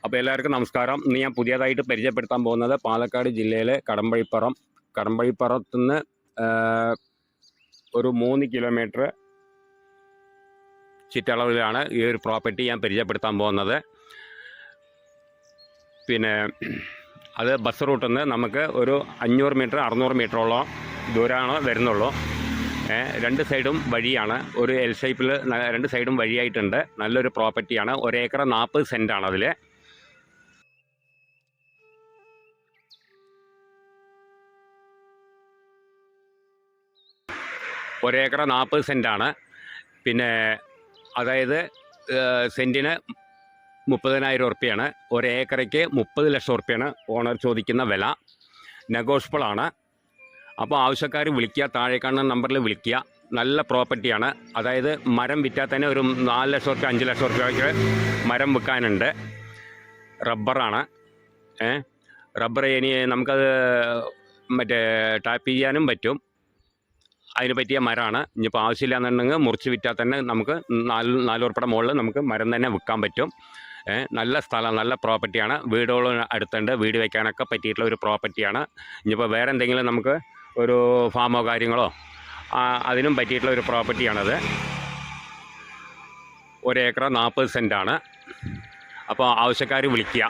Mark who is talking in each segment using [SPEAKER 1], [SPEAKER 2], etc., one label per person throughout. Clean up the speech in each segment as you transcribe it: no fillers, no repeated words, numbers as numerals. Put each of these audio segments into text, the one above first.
[SPEAKER 1] അപ്പോൾ എല്ലാവർക്കും നമസ്കാരം. ഇന്ന് ഞാൻ പുതിയതായിട്ട് പരിചയപ്പെടുത്താൻ പോകുന്നത് പാലക്കാട് ജില്ലയിലെ കടമ്പഴിപ്പുറത്ത് നിന്ന് ഒരു 3 കിലോമീറ്റർ ചുറ്റളവിലാണ് ഈ ഒരു പ്രോപ്പർട്ടി ഞാൻ പരിചയപ്പെടുത്താൻ പോകുന്നത്. പിന്നെ അത് ബസ് റൂട്ടിൽ നിന്ന് നമുക്ക് ഒരു 500 മീറ്റർ 600 മീറ്ററോളം ദൂരമാണ് വരുന്നുള്ളൂ. രണ്ട് സൈഡും വഴിയാണ്, ഒരു എൽ ഷേപ്പിൽ രണ്ട് സൈഡും വഴിയായിട്ടുണ്ട്. നല്ലൊരു പ്രോപ്പർട്ടിയാണ്. 1 ഏക്കർ 40 സെൻറ്റാണ്. അതിൽ 1 ഏക്കർ 40 സെൻറ്റാണ്. പിന്നെ അതായത് സെൻറ്റിന് 30,000 ഉറുപ്പ്യാണ്. 1 ഏക്കറയ്ക്ക് 30 ലക്ഷം ഉറുപ്പ്യാണ് ഓണർ ചോദിക്കുന്ന വില. നെഗോഷ്യബിളാണ്. അപ്പോൾ ആവശ്യക്കാർ വിളിക്കുക, താഴെ കാണുന്ന നമ്പറിൽ വിളിക്കുക. നല്ല പ്രോപ്പർട്ടിയാണ്. അതായത് മരം വിറ്റാൽ തന്നെ ഒരു 4 ലക്ഷം ഉറുപ്പ്യ 5 ലക്ഷം ഉറുപ്പ്യക്ക് മരം വിൽക്കാനുണ്ട്. റബ്ബറാണ്. റബ്ബർ ഇനി നമുക്കത് ടാപ്പ് ചെയ്യാനും പറ്റും. അതിന് പറ്റിയ മരമാണ്. ഇനിയിപ്പോൾ ആവശ്യമില്ല എന്നുണ്ടെങ്കിൽ മുറിച്ച് വിറ്റാൽ തന്നെ നമുക്ക് 4 ഉറുപ്പിയുടെ മുകളിൽ നമുക്ക് മരം തന്നെ വിൽക്കാൻ പറ്റും. നല്ല സ്ഥലം, നല്ല പ്രോപ്പർട്ടിയാണ്. വീടുകളും അടുത്തുണ്ട്. വീട് വയ്ക്കാനൊക്കെ പറ്റിയിട്ടുള്ള ഒരു പ്രോപ്പർട്ടിയാണ്. ഇനിയിപ്പോൾ വേറെ എന്തെങ്കിലും നമുക്ക് ഒരു ഫാമോ കാര്യങ്ങളോ അതിനും പറ്റിയിട്ടുള്ള ഒരു പ്രോപ്പർട്ടിയാണത്. 1 ഏക്കർ 40 സെൻറ്റാണ്. അപ്പോൾ ആവശ്യക്കാർ വിളിക്കുക,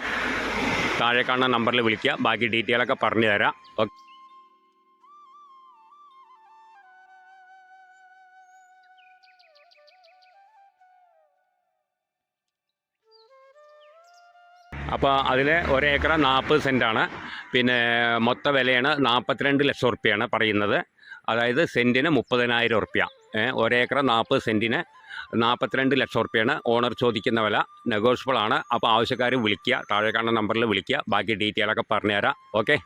[SPEAKER 1] താഴെ കാണുന്ന നമ്പറിൽ വിളിക്കുക. ബാക്കി ഡീറ്റെയിലൊക്കെ പറഞ്ഞു തരാം. ഓക്കെ. അപ്പോൾ അതിൽ 1 ഏക്കർ 40 സെൻറ്റാണ്. പിന്നെ മൊത്ത വിലയാണ് 42 ലക്ഷം ഉറുപ്പ്യാണ് പറയുന്നത്. അതായത് സെൻറ്റിന് 30,000 ഉറുപ്പ്യ. 1 ഏക്കർ 40 സെൻറ്റിന് 42 ലക്ഷം ഉറുപ്പ്യാണ് ഓണർ ചോദിക്കുന്ന വില. നെഗോഷ്യബിളാണ്. അപ്പോൾ ആവശ്യക്കാർ വിളിക്കുക, താഴെ കാണുന്ന നമ്പറിൽ വിളിക്കുക. ബാക്കി ഡീറ്റെയിലൊക്കെ പറഞ്ഞുതരാം. ഓക്കെ.